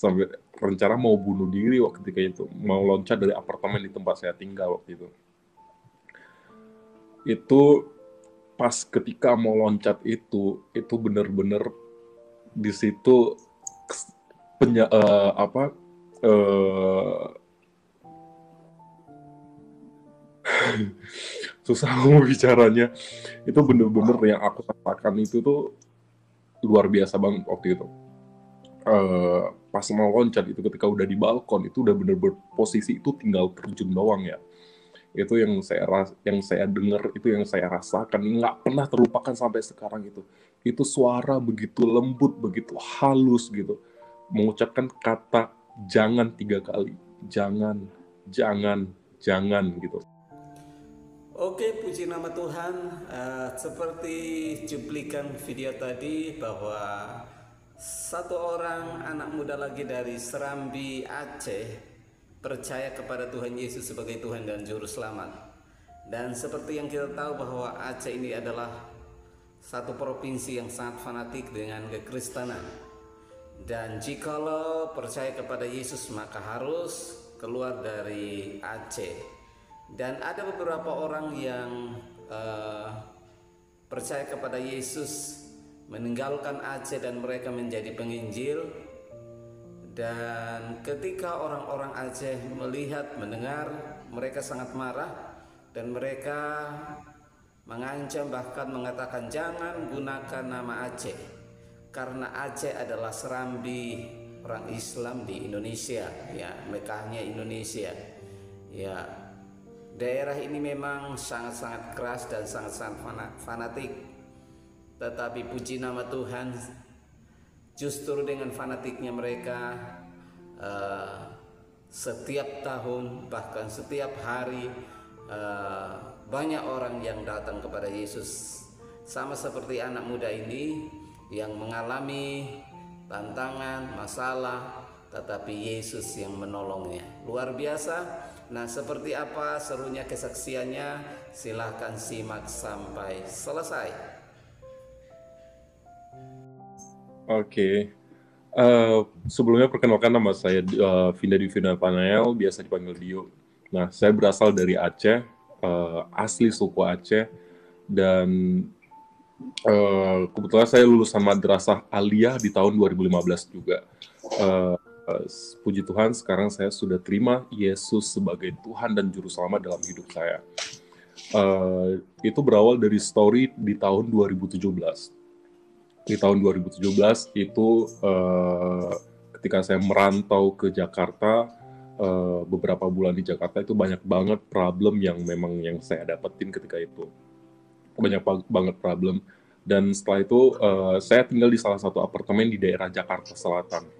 sampai rencana mau bunuh diri waktu ketika itu, mau loncat dari apartemen di tempat saya tinggal waktu itu. Itu pas ketika mau loncat itu bener-bener di situ apa susah mau bicaranya. Itu bener-bener yang aku rasakan itu tuh luar biasa banget waktu itu. Pas mau loncat itu ketika udah di balkon itu udah bener-bener posisi itu tinggal terjun doang ya. Itu yang saya dengar, itu yang saya rasakan, nggak pernah terlupakan sampai sekarang. Itu suara begitu lembut, begitu halus gitu, mengucapkan kata jangan 3 kali, jangan, jangan, jangan gitu. Oke, puji nama Tuhan. Seperti cuplikan video tadi bahwa satu orang anak muda lagi dari Serambi, Aceh percaya kepada Tuhan Yesus sebagai Tuhan dan Juru Selamat. Dan seperti yang kita tahu bahwa Aceh ini adalah satu provinsi yang sangat fanatik dengan kekristenan. Dan jikalau percaya kepada Yesus maka harus keluar dari Aceh. Dan ada beberapa orang yang percaya kepada Yesus meninggalkan Aceh dan mereka menjadi penginjil. Dan ketika orang-orang Aceh melihat, mendengar, mereka sangat marah dan mereka mengancam, bahkan mengatakan jangan gunakan nama Aceh karena Aceh adalah serambi orang Islam di Indonesia, ya, Mekahnya Indonesia. Ya, daerah ini memang sangat-sangat keras dan sangat-sangat fanatik. Tetapi puji nama Tuhan, justru dengan fanatiknya mereka, setiap tahun bahkan setiap hari banyak orang yang datang kepada Yesus. Sama seperti anak muda ini yang mengalami tantangan, masalah, tetapi Yesus yang menolongnya. Luar biasa. Nah, seperti apa serunya kesaksiannya? Silahkan simak sampai selesai. Oke. Sebelumnya perkenalkan, nama saya Vinda Divina Panael, biasa dipanggil Dio. Nah, saya berasal dari Aceh, asli suku Aceh, dan kebetulan saya lulusan Madrasah Aliyah di tahun 2015 juga. Uh, Puji Tuhan, sekarang saya sudah terima Yesus sebagai Tuhan dan Juru Selamat dalam hidup saya. Itu berawal dari story di tahun 2017. Di tahun 2017 itu ketika saya merantau ke Jakarta, beberapa bulan di Jakarta itu banyak banget problem yang memang yang saya dapetin ketika itu. Banyak banget problem. Dan setelah itu saya tinggal di salah satu apartemen di daerah Jakarta Selatan.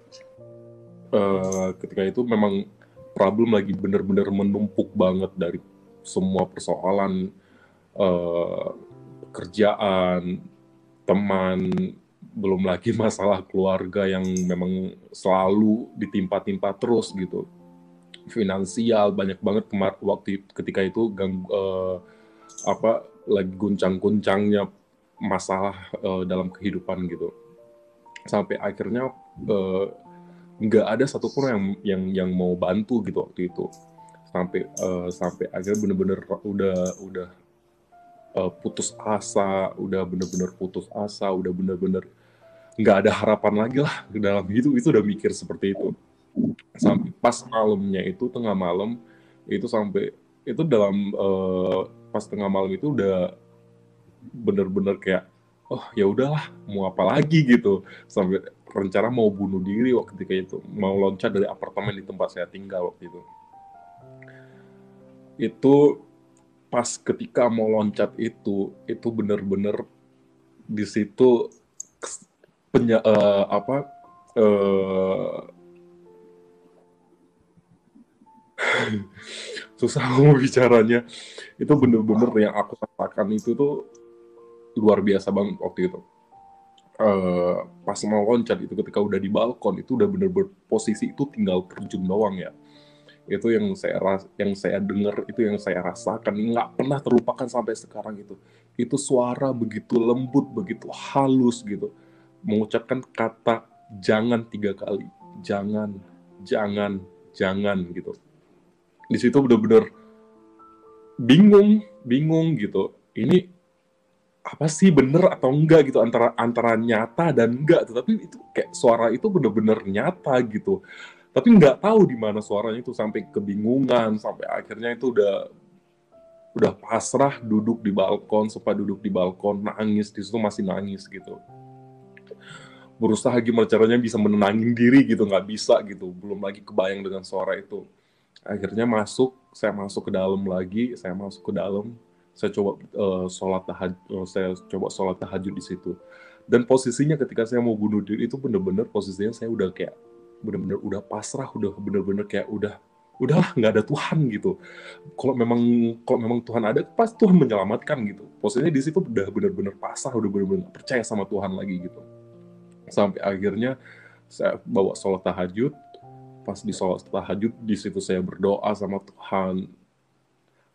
Ketika itu memang problem lagi bener-bener menumpuk banget dari semua persoalan, kerjaan, teman, belum lagi masalah keluarga yang memang selalu ditimpa-timpa terus gitu. Finansial banyak banget waktu ketika itu lagi guncang-guncangnya masalah dalam kehidupan gitu. Sampai akhirnya nggak ada satupun yang mau bantu gitu waktu itu. Sampai akhirnya bener-bener udah putus asa, udah bener-bener nggak ada harapan lagi lah dalam hidup. Itu udah mikir seperti itu. Sampai pas malamnya itu, tengah malam itu, sampai itu dalam pas tengah malam itu udah bener-bener kayak, oh ya udahlah, mau apa lagi gitu. Sampai rencana mau bunuh diri waktu ketika itu, mau loncat dari apartemen di tempat saya tinggal waktu itu. Itu pas ketika mau loncat itu bener-bener di situ penya, eh, apa eh, susah mau bicaranya. Itu bener-bener yang aku rasakan itu tuh luar biasa banget waktu itu. Pas mau loncat itu ketika udah di balkon itu udah bener-bener posisi itu tinggal terjun doang ya. Itu yang saya dengar, itu yang saya rasakan, nggak pernah terlupakan sampai sekarang. Itu suara begitu lembut, begitu halus gitu, mengucapkan kata jangan 3 kali, jangan, jangan, jangan gitu. Di situ bener-bener bingung gitu. Ini apa sih, bener atau enggak gitu, antara nyata dan enggak. Tapi itu kayak suara itu bener-bener nyata gitu. Tapi nggak tahu di mana suaranya itu, sampai kebingungan, sampai akhirnya itu udah pasrah, duduk di balkon, sempat duduk di balkon, nangis di situ, masih nangis gitu. Berusaha gimana caranya bisa menenangin diri gitu, nggak bisa gitu. Belum lagi kebayang dengan suara itu. Akhirnya saya masuk ke dalam lagi, saya coba sholat tahajud di situ. Dan posisinya ketika saya mau bunuh diri itu bener-bener posisinya saya udah kayak bener-bener udah pasrah, udah bener-bener kayak udahlah, nggak ada Tuhan gitu. Kalau memang Tuhan ada, pasti Tuhan menyelamatkan gitu. Posisinya di situ udah bener-bener pasrah, udah bener-bener percaya sama Tuhan lagi gitu. Sampai akhirnya saya bawa sholat tahajud. Pas di sholat tahajud, di situ saya berdoa sama Tuhan,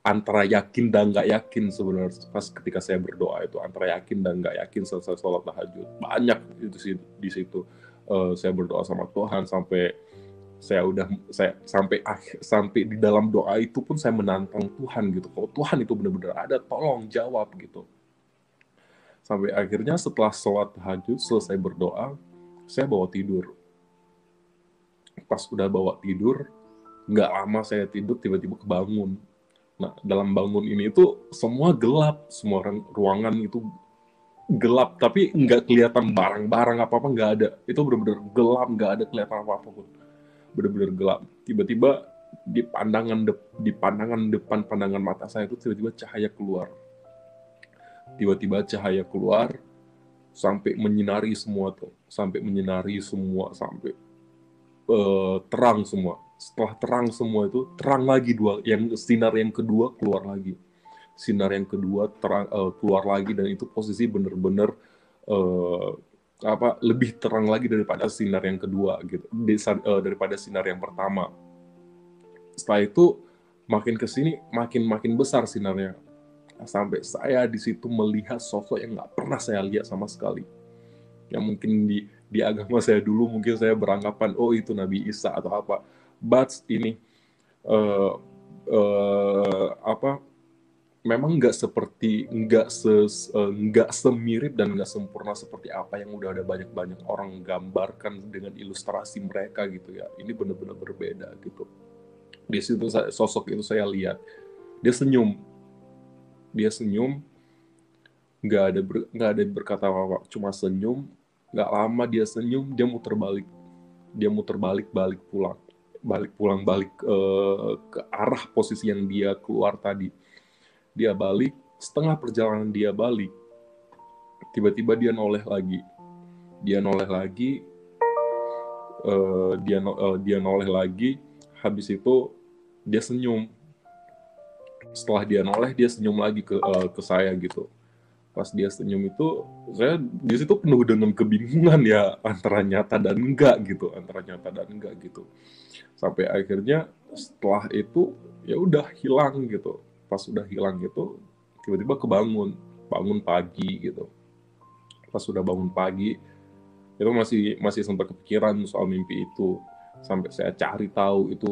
antara yakin dan nggak yakin sebenarnya. Pas ketika saya berdoa itu antara yakin dan nggak yakin selesai sholat tahajud, banyak itu sih di situ. Saya berdoa sama Tuhan sampai di dalam doa itu pun saya menantang Tuhan gitu. Kalau Tuhan itu benar-benar ada, tolong jawab gitu. Sampai akhirnya setelah sholat tahajud selesai berdoa, saya bawa tidur. Pas udah bawa tidur, nggak lama saya tidur, tiba-tiba kebangun. Nah, dalam bangun ini itu semua gelap, semua ruangan itu gelap, tapi nggak kelihatan barang-barang apa-apa, nggak ada. Itu benar-benar gelap, nggak ada kelihatan apa-apa pun. Benar-benar gelap. Tiba-tiba di pandangan depan pandangan mata saya itu tiba-tiba cahaya keluar. Tiba-tiba cahaya keluar sampai menyinari semua tuh, sampai terang semua. Setelah terang semua itu, terang lagi sinar yang kedua keluar lagi. Sinar yang kedua keluar lagi, dan itu posisi benar-benar lebih terang lagi daripada sinar yang kedua gitu, daripada sinar yang pertama. Setelah itu makin kesini makin besar sinarnya, sampai saya di situ melihat sosok yang nggak pernah saya lihat sama sekali. Yang mungkin di agama saya dulu mungkin saya beranggapan itu Nabi Isa atau apa, but ini memang nggak semirip dan nggak sempurna seperti apa yang udah ada banyak orang gambarkan dengan ilustrasi mereka gitu ya. Ini benar-benar berbeda gitu. Di situ sosok itu saya lihat, dia senyum, nggak ada berkata apa-apa, cuma senyum. Nggak lama dia senyum, dia muter balik ke arah posisi yang dia keluar tadi. Dia balik, setengah perjalanan dia balik, tiba-tiba dia noleh lagi. Habis itu dia senyum. Setelah dia noleh, dia senyum lagi ke saya gitu. Pas dia senyum itu, saya di situ penuh dengan kebingungan ya, antara nyata dan enggak gitu. Sampai akhirnya setelah itu ya udah hilang gitu. Pas udah hilang gitu, tiba-tiba bangun pagi gitu. Pas sudah bangun pagi, itu masih sempat kepikiran soal mimpi itu. Sampai saya cari tahu itu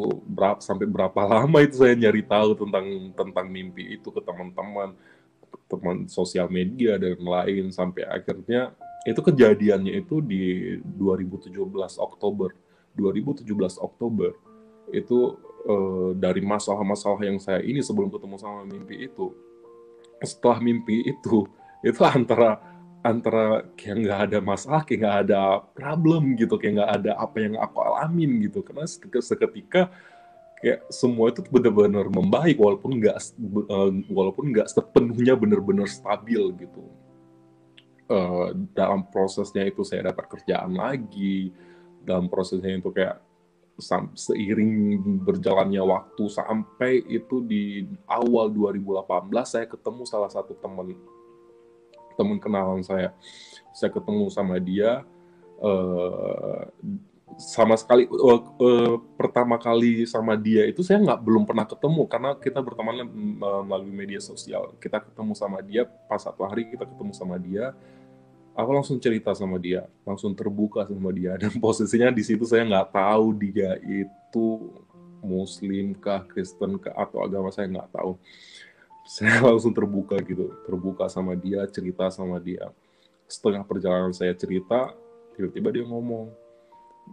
sampai berapa lama itu saya nyari tahu tentang mimpi itu ke teman sosial media dan lain, sampai akhirnya itu kejadiannya itu di 2017 Oktober itu. Dari masalah-masalah yang saya ini sebelum ketemu sama mimpi itu, setelah mimpi itu antara kayak nggak ada masalah, kayak nggak ada problem gitu, kayak nggak ada apa yang aku alamin gitu, karena seketika kayak semua itu benar-benar membaik, walaupun nggak sepenuhnya benar-benar stabil gitu. Dalam prosesnya itu saya dapat kerjaan lagi, dalam prosesnya itu kayak seiring berjalannya waktu sampai itu di awal 2018 saya ketemu salah satu teman kenalan saya ketemu sama dia. Sama sekali pertama kali sama dia itu saya belum pernah ketemu, karena kita berteman melalui media sosial. Kita ketemu sama dia pas satu hari, kita ketemu sama dia Aku langsung cerita sama dia, langsung terbuka sama dia, dan posisinya di situ saya nggak tahu dia itu Muslim kah, Kristen kah, atau agama saya nggak tahu. Saya langsung terbuka gitu, terbuka sama dia, cerita sama dia. Setengah perjalanan saya cerita, tiba-tiba dia ngomong,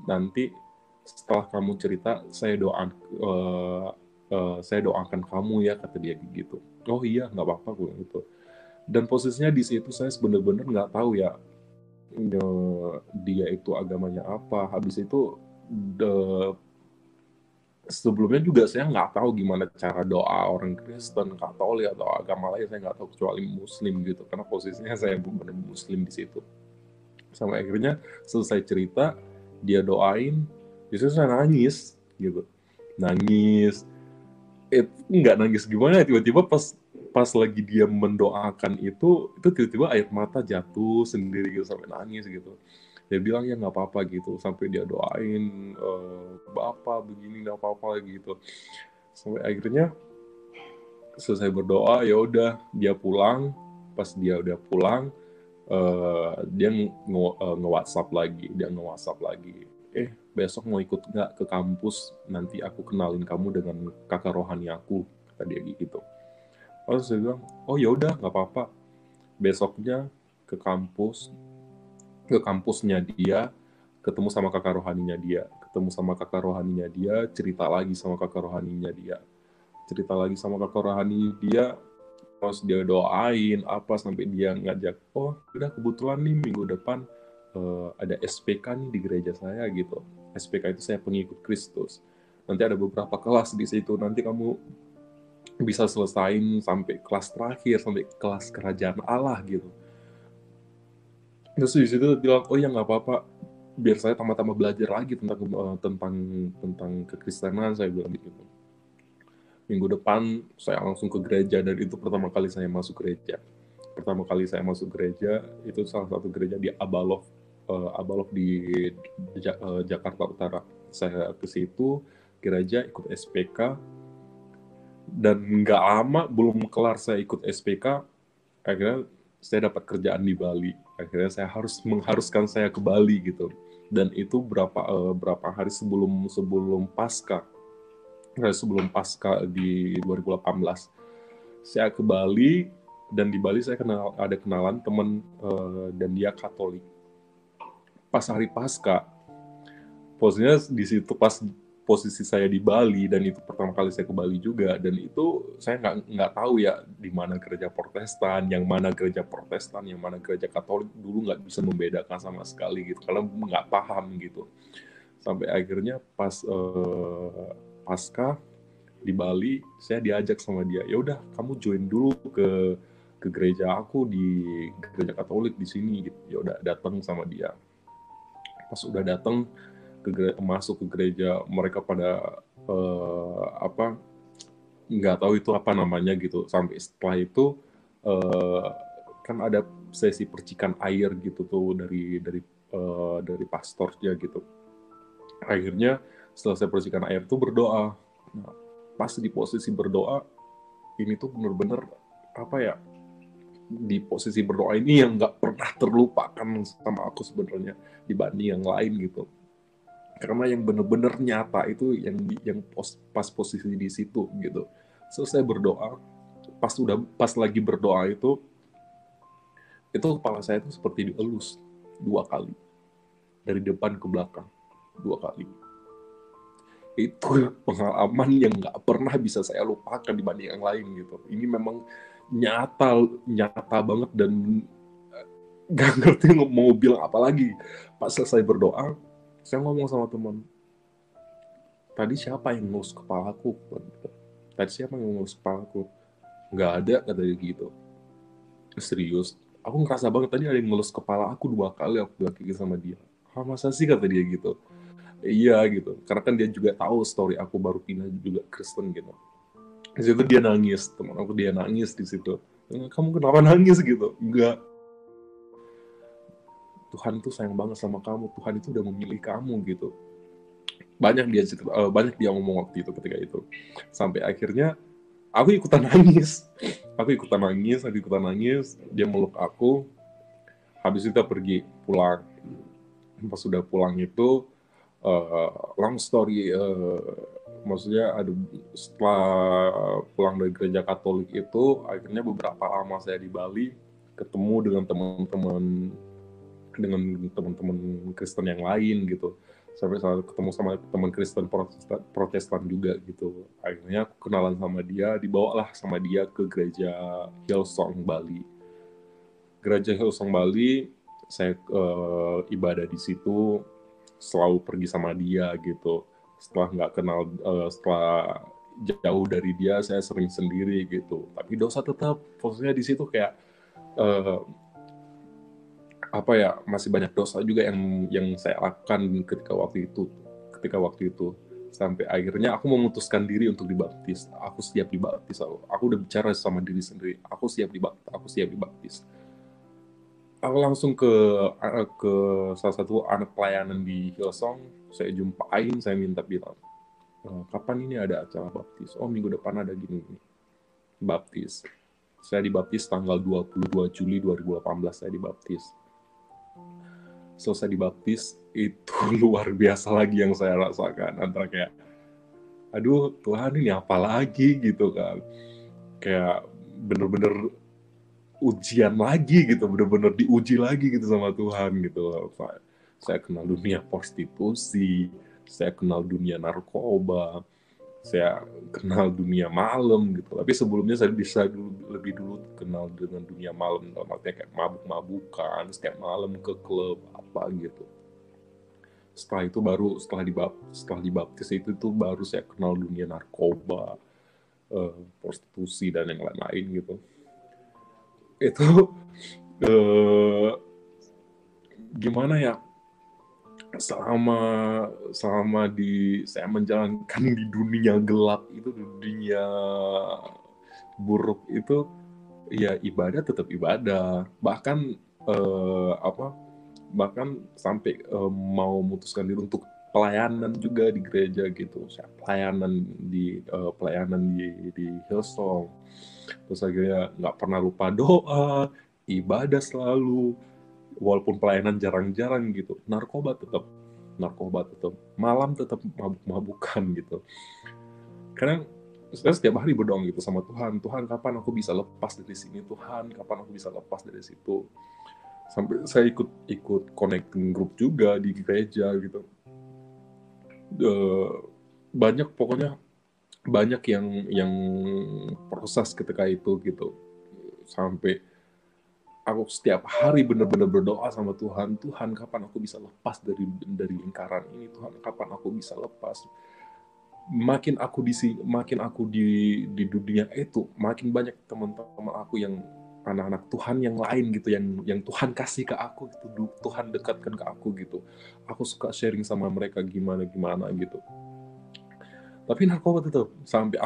nanti setelah kamu cerita, saya doakan kamu ya, kata dia gitu. Oh iya, nggak apa-apa gue gitu. Dan posisinya di situ saya bener-bener nggak tahu ya, dia itu agamanya apa. Habis itu sebelumnya juga saya nggak tahu gimana cara doa orang Kristen, Katolik atau agama lain, saya nggak tahu kecuali Muslim gitu, karena posisinya saya benar Muslim di situ. Sampai akhirnya selesai cerita, dia doain, justru saya nangis gitu, nangis. Nggak nangis gimana, tiba-tiba pas pas lagi dia mendoakan itu tiba-tiba air mata jatuh sendiri gitu, sampai nangis gitu. Dia bilang ya nggak apa-apa gitu, sampai dia doain, Bapak begini nggak apa-apa gitu. Sampai akhirnya selesai berdoa, ya udah dia pulang. Pas dia udah pulang, dia nge-WhatsApp lagi, besok mau ikut nggak ke kampus, nanti aku kenalin kamu dengan kakak rohani aku, kata dia gitu. Lalu saya bilang, oh ya udah nggak apa-apa. Besoknya ke kampusnya dia, ketemu sama kakak rohaninya dia, cerita lagi sama kakak rohani dia, terus dia doain apa sampai dia ngajak, oh udah kebetulan nih minggu depan ada SPK nih di gereja saya gitu. SPK itu saya pengikut Kristus. Nanti ada beberapa kelas di situ, nanti kamu bisa selesain sampai kelas terakhir, sampai kelas kerajaan Allah gitu. Terus di situ bilang, oh ya nggak apa-apa, biar saya tambah-tambah belajar lagi tentang kekristenan, saya bilang gitu. Minggu depan saya langsung ke gereja, dan itu pertama kali saya masuk gereja. Itu salah satu gereja di Abalov di Jakarta Utara. Saya ke situ gereja, ikut SPK, dan nggak lama belum kelar saya ikut SPK, akhirnya saya dapat kerjaan di Bali. Akhirnya saya mengharuskan saya ke Bali gitu. Dan itu berapa hari sebelum Pasca. Sebelum Pasca di 2018. Saya ke Bali, dan di Bali saya ada kenalan teman, dan dia Katolik. Pas hari Pasca, posisinya di situ pas posisi saya di Bali, dan itu pertama kali saya ke Bali juga, dan itu saya nggak tahu ya di mana gereja Protestan, yang mana gereja Katolik, dulu nggak bisa membedakan sama sekali gitu, karena nggak paham gitu. Sampai akhirnya pas Pasca di Bali, saya diajak sama dia, ya udah kamu join dulu ke gereja aku di gereja Katolik di sini gitu. Ya udah datang sama dia. Pas udah datang masuk ke gereja, mereka pada nggak tahu itu apa namanya gitu. Sampai setelah itu kan ada sesi percikan air gitu tuh dari pastornya gitu. Akhirnya setelah percikan air itu berdoa. Nah, pas di posisi berdoa ini tuh bener-bener di posisi berdoa ini yang nggak pernah terlupakan sama aku sebenarnya dibanding yang lain gitu, karena yang bener-bener nyata itu yang pas posisi di situ gitu. Selesai berdoa, pas lagi berdoa itu kepala saya itu seperti dielus 2 kali dari depan ke belakang, 2 kali. Itu pengalaman yang nggak pernah bisa saya lupakan dibanding yang lain gitu. Ini memang nyata banget, dan nggak ngerti mau bilang apa lagi. Pas selesai berdoa, saya ngomong sama teman, tadi siapa yang ngelus kepalaku? Nggak ada, kata dia gitu. Serius, aku ngerasa banget tadi ada yang ngelus kepala aku 2 kali, aku bilang gitu sama dia. Masa sih, kata dia gitu. Iya gitu, karena kan dia juga tahu story aku baru pindah juga Kristen gitu. Di situ dia nangis, teman aku dia nangis di situ. Kamu kenapa nangis gitu? Enggak, Tuhan itu sayang banget sama kamu, Tuhan itu udah memilih kamu gitu. Banyak dia ngomong waktu itu, ketika itu. Sampai akhirnya aku ikutan nangis. Dia meluk aku. Habis itu kita pergi pulang. Pas sudah pulang itu long story, maksudnya setelah pulang dari gereja Katolik itu, akhirnya beberapa lama saya di Bali ketemu dengan teman-teman Kristen yang lain gitu, sampai ketemu sama teman Kristen Protestan juga gitu. Akhirnya aku kenalan sama dia, dibawalah sama dia ke gereja Hillsong Bali. Gereja Hillsong Bali, saya ibadah di situ, selalu pergi sama dia gitu. Setelah jauh dari dia, saya sering sendiri gitu. Tapi dosa tetap, maksudnya di situ kayak masih banyak dosa juga yang saya lakukan ketika waktu itu. Sampai akhirnya aku memutuskan diri untuk dibaptis. Aku siap dibaptis. Aku udah bicara sama diri sendiri. Aku siap dibaptis. Aku langsung ke salah satu anak pelayanan di Hillsong. Saya jumpain, saya bilang, kapan ini ada acara baptis? Oh, minggu depan ada gini. Baptis. Saya dibaptis tanggal 22 Juli 2018, saya dibaptis. Selesai dibaptis, itu luar biasa lagi yang saya rasakan. Antara kayak, aduh Tuhan ini apa lagi gitu kan. Kayak bener-bener ujian lagi gitu, bener-bener diuji lagi gitu sama Tuhan gitu. Saya kenal dunia prostitusi, saya kenal dunia narkoba, saya kenal dunia malam gitu. Tapi sebelumnya saya bisa lebih dulu kenal dengan dunia malam, artinya kayak mabuk-mabukan setiap malam ke klub apa gitu. Setelah itu baru setelah dibaptis itu baru saya kenal dunia narkoba, prostitusi dan yang lain-lain gitu. Itu gimana ya, selama saya menjalankan di dunia gelap itu, di dunia buruk itu, ya ibadah tetap ibadah, bahkan sampai mau memutuskan diri untuk pelayanan juga di gereja gitu. Saya pelayanan di Hillsong. Terus akhirnya nggak pernah lupa doa, ibadah selalu, walaupun pelayanan jarang-jarang gitu. Narkoba tetap, malam tetap mabuk-mabukan gitu. Karena saya setiap hari berdoa gitu sama Tuhan, kapan aku bisa lepas dari sini, Tuhan kapan aku bisa lepas dari situ. Sampai saya ikut connecting group juga di gereja gitu. Banyak yang proses ketika itu gitu. Sampai aku setiap hari benar-benar berdoa sama Tuhan kapan aku bisa lepas dari lingkaran ini, Tuhan kapan aku bisa lepas. Makin aku di dunia itu, makin banyak teman-teman aku yang anak-anak Tuhan yang lain gitu, yang Tuhan kasih ke aku gitu, Tuhan dekatkan ke aku gitu. Aku suka sharing sama mereka gimana gitu. Tapi narkoba tetap, sampai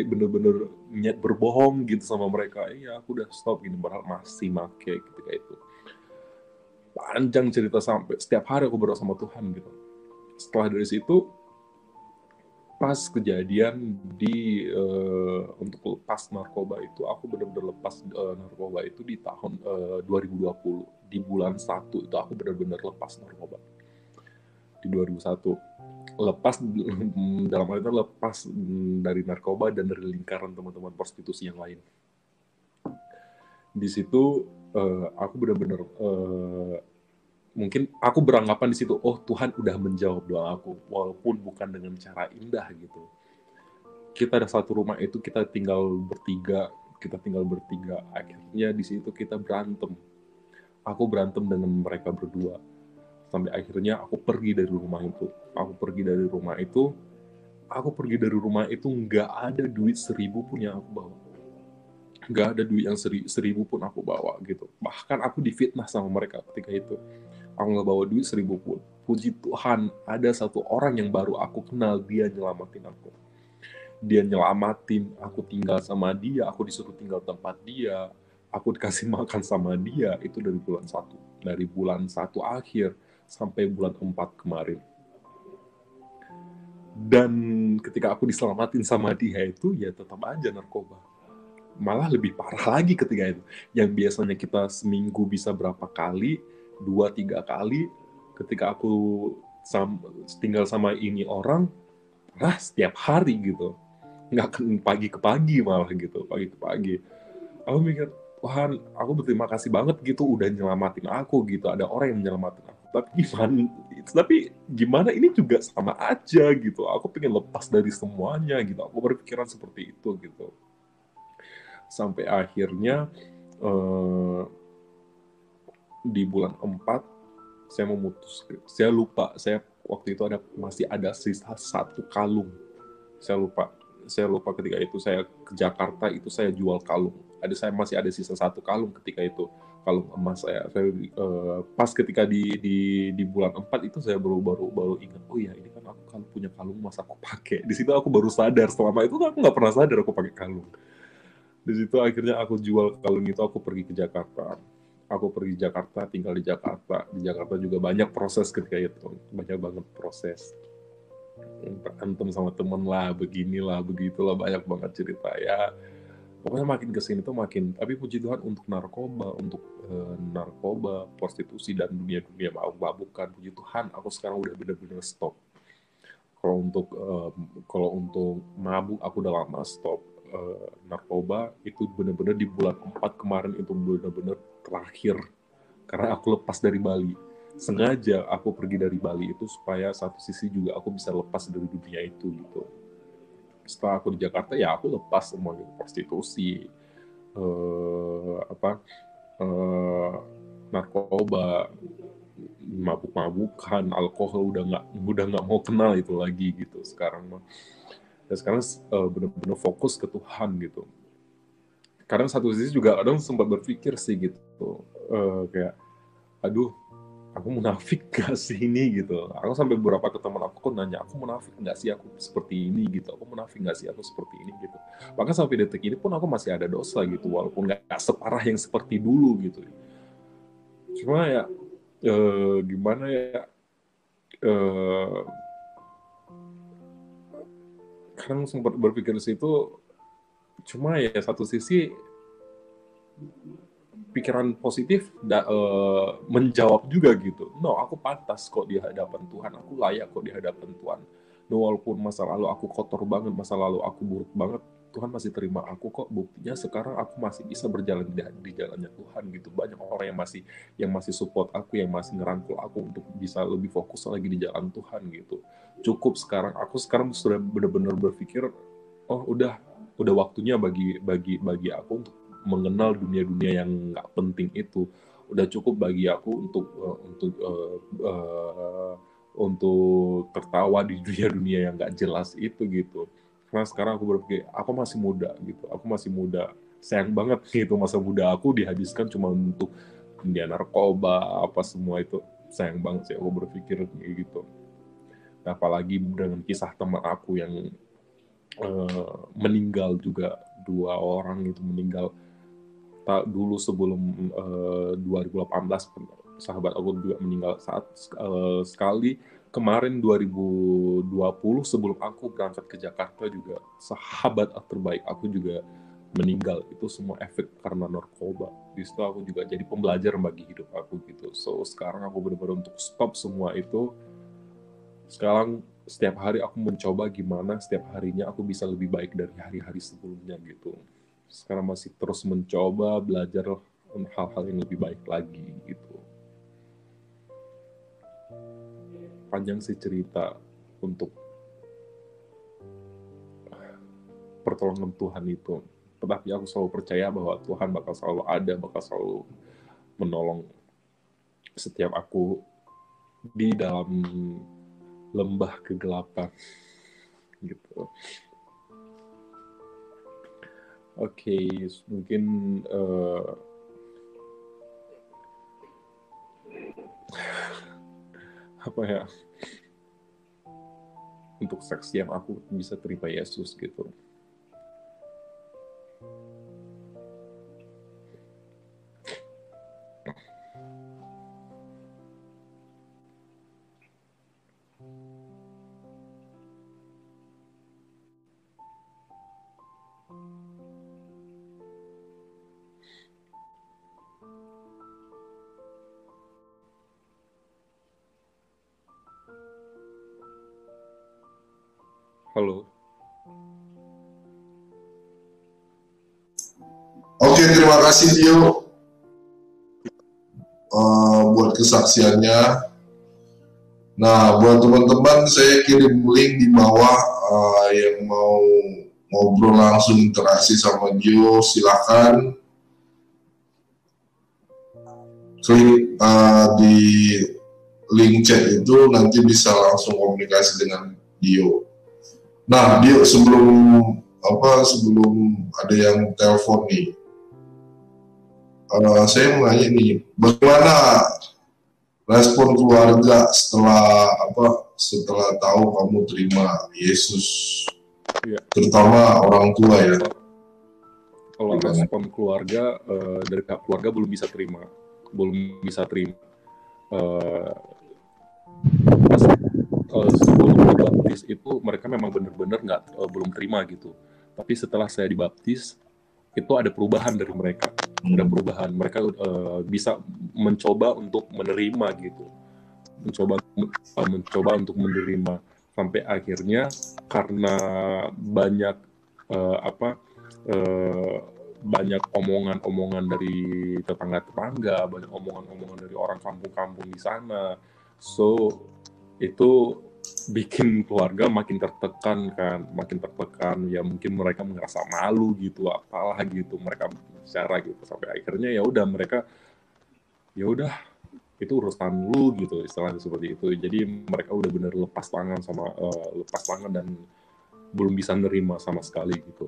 bener-bener niat berbohong gitu sama mereka. Iya, aku udah stop gini, padahal masih make ketika itu. Panjang cerita, sampai setiap hari aku berdoa sama Tuhan gitu. Setelah dari situ, pas kejadian untuk lepas narkoba itu, aku benar-benar lepas narkoba itu di tahun 2020. Di bulan 1 itu aku benar-benar lepas narkoba. Di 2001. Lepas dalam hal itu lepas dari narkoba dan dari lingkaran teman-teman prostitusi yang lain. Di situ aku benar-benar mungkin aku beranggapan di situ, oh Tuhan udah menjawab doa aku, walaupun bukan dengan cara indah gitu. Kita ada satu rumah itu, kita tinggal bertiga. Akhirnya di situ kita berantem. Aku berantem dengan mereka berdua. Sampai akhirnya aku pergi dari rumah itu. Aku pergi dari rumah itu nggak ada duit 1.000 pun yang aku bawa. Nggak ada duit yang 1.000 pun aku bawa gitu. Bahkan aku difitnah sama mereka ketika itu. Aku nggak bawa duit 1.000 pun. Puji Tuhan, ada satu orang yang baru aku kenal, dia nyelamatin aku. Dia nyelamatin, aku tinggal sama dia, aku disuruh tinggal tempat dia, aku dikasih makan sama dia, itu dari bulan 1. Dari bulan 1 akhir sampai bulan 4 kemarin. Dan ketika aku diselamatin sama dia itu, ya tetap aja narkoba. malah lebih parah lagi ketika itu. Yang biasanya kita seminggu bisa berapa kali, 2-3 kali, ketika aku tinggal sama ini orang, setiap hari gitu. Nggak pagi ke pagi malah gitu, pagi ke pagi. Aku mikir, Tuhan, aku berterima kasih banget gitu udah nyelamatin aku gitu. Ada orang yang menyelamatin aku. Tapi gimana ini juga sama aja gitu. Aku pengen lepas dari semuanya gitu. Aku berpikiran seperti itu gitu. Sampai akhirnya eh, di bulan 4 saya saya lupa, saya waktu itu masih ada sisa 1 kalung. Saya lupa ketika itu saya ke Jakarta, itu saya jual kalung. Saya masih ada sisa 1 kalung ketika itu, kalung emas pas ketika di bulan 4 itu saya baru ingat, oh ya ini kan aku kan punya kalung emas aku pakai. Di situ aku baru sadar, selama itu aku nggak pernah sadar aku pakai kalung. Di situ akhirnya aku jual kalung itu, aku pergi ke Jakarta. Aku pergi Jakarta, tinggal di Jakarta. Di Jakarta juga banyak proses ketika itu, banyak banget proses. Berantem sama temen lah, beginilah, begitulah, banyak banget cerita ya. Pokoknya makin kesini tuh makin, tapi puji Tuhan untuk narkoba, prostitusi dan dunia mabuk-mabukan, puji Tuhan aku sekarang udah bener-bener stop. Kalau untuk mabuk aku udah lama stop. Narkoba itu bener-bener di bulan 4 kemarin itu bener-bener terakhir, karena aku lepas dari Bali. Sengaja aku pergi dari Bali itu supaya satu sisi juga aku bisa lepas dari dunia itu gitu. Setelah aku di Jakarta ya aku lepas semua gitu, prostitusi, apa narkoba, mabuk-mabukan, alkohol udah nggak mau kenal itu lagi gitu sekarang mah. Dan sekarang benar-benar fokus ke Tuhan gitu. Kadang satu sisi juga kadang sempat berpikir sih gitu, kayak aduh, aku munafik gak sih ini gitu. Aku sampai beberapa ke teman aku nanya, aku munafik gak sih aku seperti ini gitu, aku munafik gak sih aku seperti ini gitu. Bahkan sampai detik ini pun aku masih ada dosa gitu, walaupun gak separah yang seperti dulu gitu. Cuma ya gimana ya, eh, kadang sempat berpikir di situ. Cuma ya satu sisi pikiran positif menjawab juga gitu. No, aku pantas kok di hadapan Tuhan, aku layak kok di hadapan Tuhan. No, walaupun masa lalu aku kotor banget, masa lalu aku buruk banget, Tuhan masih terima aku kok. Buktinya sekarang aku masih bisa berjalan di jalannya Tuhan gitu. Banyak orang yang masih support aku, yang masih ngerangkul aku untuk bisa lebih fokus lagi di jalan Tuhan gitu. Cukup sekarang, aku sekarang sudah benar-benar berpikir, oh udah waktunya bagi aku untuk mengenal dunia-dunia yang nggak penting itu. Udah cukup bagi aku untuk tertawa di dunia-dunia yang nggak jelas itu gitu. Karena sekarang aku berpikir aku masih muda gitu, aku masih muda. Sayang banget gitu masa muda aku dihabiskan cuma untuk dunia narkoba apa semua itu. Sayang banget sih aku berpikir kayak gitu. Nah, apalagi dengan kisah teman aku yang meninggal juga, 2 orang itu meninggal dulu sebelum 2018. Sahabat aku juga meninggal sekali kemarin 2020 sebelum aku berangkat ke Jakarta juga, sahabat terbaik aku juga meninggal. Itu semua efek karena narkoba. Di situ aku juga jadi pembelajaran bagi hidup aku gitu. So sekarang aku benar-benar untuk stop semua itu. Sekarang setiap hari aku mencoba gimana setiap harinya aku bisa lebih baik dari hari-hari sebelumnya gitu. Sekarang masih terus mencoba belajar hal-hal yang lebih baik lagi gitu. Panjang sih cerita untuk pertolongan Tuhan itu. Tetapi aku selalu percaya bahwa Tuhan bakal selalu ada, bakal selalu menolong setiap aku di dalam lembah kegelapan gitu. Oke, mungkin apa ya, untuk saksi yang aku bisa terima Yesus gitu. Halo. Oke, terima kasih Dio buat kesaksiannya. Nah, buat teman-teman saya kirim link di bawah yang mau ngobrol langsung interaksi sama Dio, silakan klik di link chat itu, nanti bisa langsung komunikasi dengan Dio. Nah, Dio, sebelum ada yang telepon nih, saya mau nanya nih, bagaimana respon keluarga setelah tahu kamu terima Yesus, terutama orang tua ya? Kalau respon keluarga, dari pihak keluarga belum bisa terima. Sebelum dibaptis itu mereka memang benar-benar belum terima gitu. Tapi setelah saya dibaptis, itu ada perubahan dari mereka. Ada perubahan, mereka bisa mencoba untuk menerima gitu, mencoba untuk menerima, sampai akhirnya karena banyak banyak omongan-omongan dari tetangga-tetangga, banyak omongan-omongan dari orang kampung-kampung di sana, so itu bikin keluarga makin tertekan ya, mungkin mereka merasa malu gitu, apalah gitu, mereka bicara gitu, sampai akhirnya ya udah itu urusan lu gitu, istilahnya seperti itu. Jadi mereka udah bener lepas tangan dan belum bisa nerima sama sekali gitu.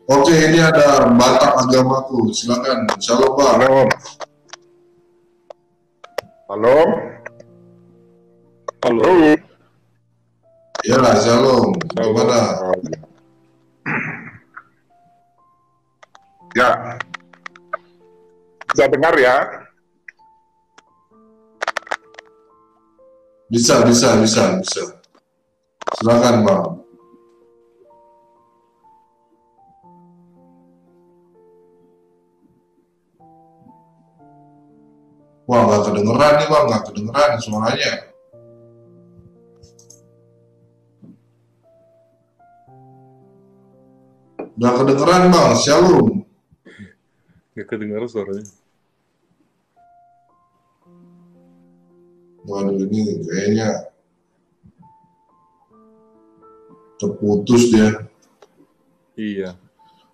Oke, ini ada Batak Agamaku, silakan. Shalom, Pak. Halo. Ya, shalom. Bagaimana? Ya, bisa dengar ya? Bisa. Silakan, Bang. Wah, nggak kedengeran nih, Bang. Nggak kedengeran suaranya. Nggak kedengeran, Bang. Shalom. Nggak kedengeran suaranya. Waduh, ini kayaknya terputus dia. Iya.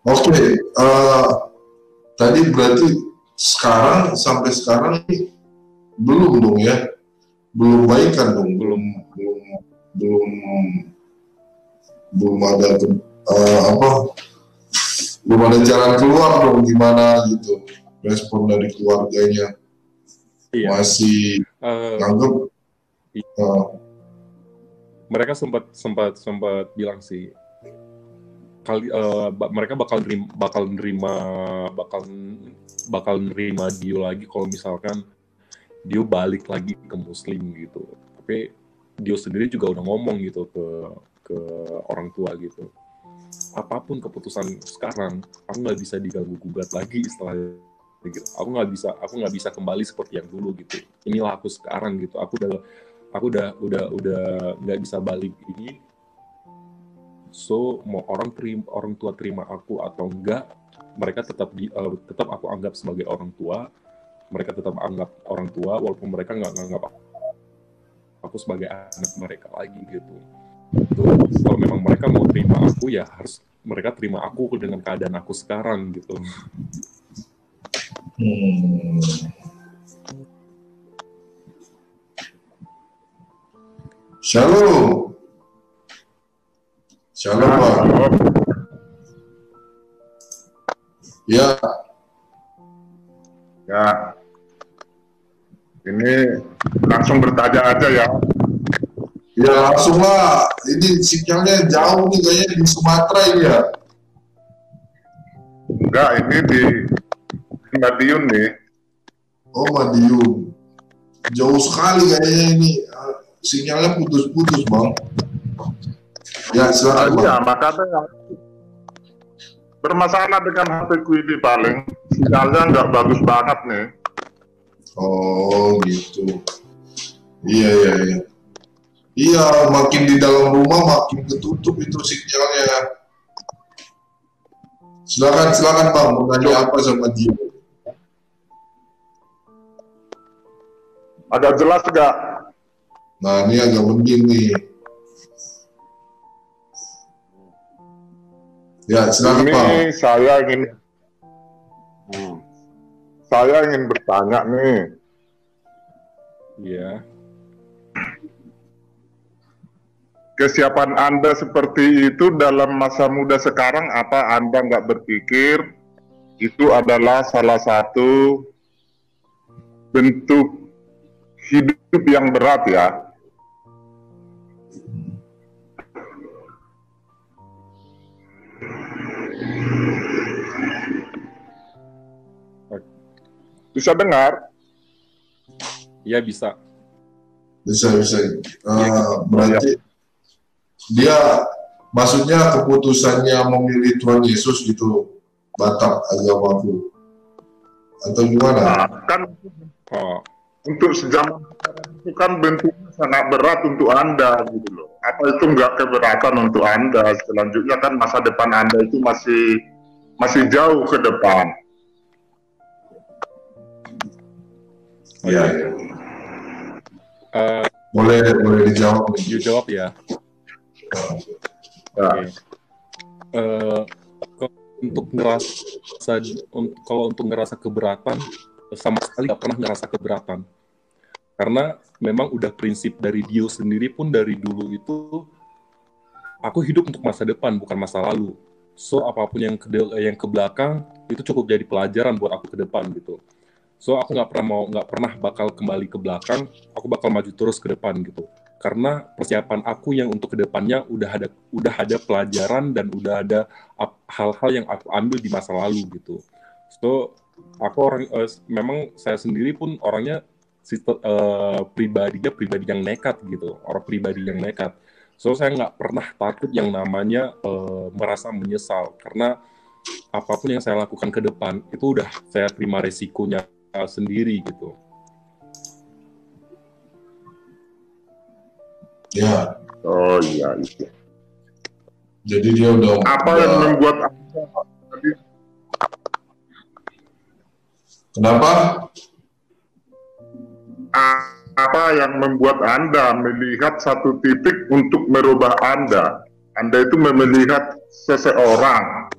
Oke, tadi berarti sampai sekarang ini belum dong ya? Belum baikan dong? Belum ada belum ada jalan keluar dong, gimana gitu respon dari keluarganya? Iya. Masih nganggep mereka sempat bilang sih mereka bakal nerima Dio lagi kalau misalkan Dio balik lagi ke Muslim gitu. Tapi Dio sendiri juga udah ngomong gitu ke orang tua gitu, apapun keputusan sekarang, aku nggak bisa diganggu gugat lagi istilahnya gitu. Aku nggak bisa kembali seperti yang dulu gitu. Inilah aku sekarang gitu. Aku udah nggak bisa balik ini. So mau orang tua terima aku atau enggak, mereka tetap aku anggap sebagai orang tua. Mereka tetap anggap orang tua walaupun mereka nggak nganggap aku sebagai anak mereka lagi gitu. Kalau memang mereka mau terima aku, ya harus mereka terima aku dengan keadaan aku sekarang gitu. Shalom, Pak. Ya. Ini langsung bertanya aja ya. Ya langsung lah, ini sinyalnya jauh nih kayaknya di Sumatera ini ya. Enggak, ini di Madiun nih. Oh, Madiun. Jauh sekali kayaknya ini, sinyalnya putus-putus, Bang. Ya, silakan, Bang. Iya, makanya bermasalah dengan HP ku ini paling sinyalnya nggak bagus banget nih. Oh gitu. Iya. Iya, makin di dalam rumah makin ketutup itu sinyalnya. Silakan Bang, mau nanya apa sama dia? Agak jelas nggak? Nah, ini agak mending nih. Ya, silakan Bang. Ini saya ingin bertanya nih. Iya. Kesiapan Anda seperti itu dalam masa muda sekarang, apa Anda nggak berpikir itu adalah salah satu bentuk hidup yang berat ya? Bisa dengar? Iya bisa. Bisa. Berarti dia maksudnya keputusannya memilih Tuhan Yesus gitu, batak agamaku, atau gimana? Nah, kan untuk sejaman itu kan bentuknya sangat berat untuk Anda gitu loh. Apa itu nggak keberatan untuk Anda? Selanjutnya kan masa depan Anda itu masih jauh ke depan. Iya. Boleh dijawab. Dijawab ya. Ya. Kalau untuk ngerasa keberatan, sama sekali nggak pernah ngerasa keberatan, karena memang udah prinsip dari Dio sendiri pun dari dulu itu, aku hidup untuk masa depan bukan masa lalu. So apapun yang ke belakang itu cukup jadi pelajaran buat aku ke depan gitu. So aku nggak pernah bakal kembali ke belakang, aku bakal maju terus ke depan gitu. Karena persiapan aku yang untuk kedepannya udah ada pelajaran dan udah ada hal-hal yang aku ambil di masa lalu gitu. So aku memang saya sendiri pun orangnya pribadi yang nekat gitu, orang pribadi yang nekat. So saya nggak pernah takut yang namanya merasa menyesal, karena apapun yang saya lakukan ke depan itu udah saya terima resikonya sendiri gitu. Ya. Oh iya. Jadi dia udah. Apa yang membuat Anda? Kenapa? Apa yang membuat Anda melihat satu titik untuk merubah Anda? Anda itu melihat seseorang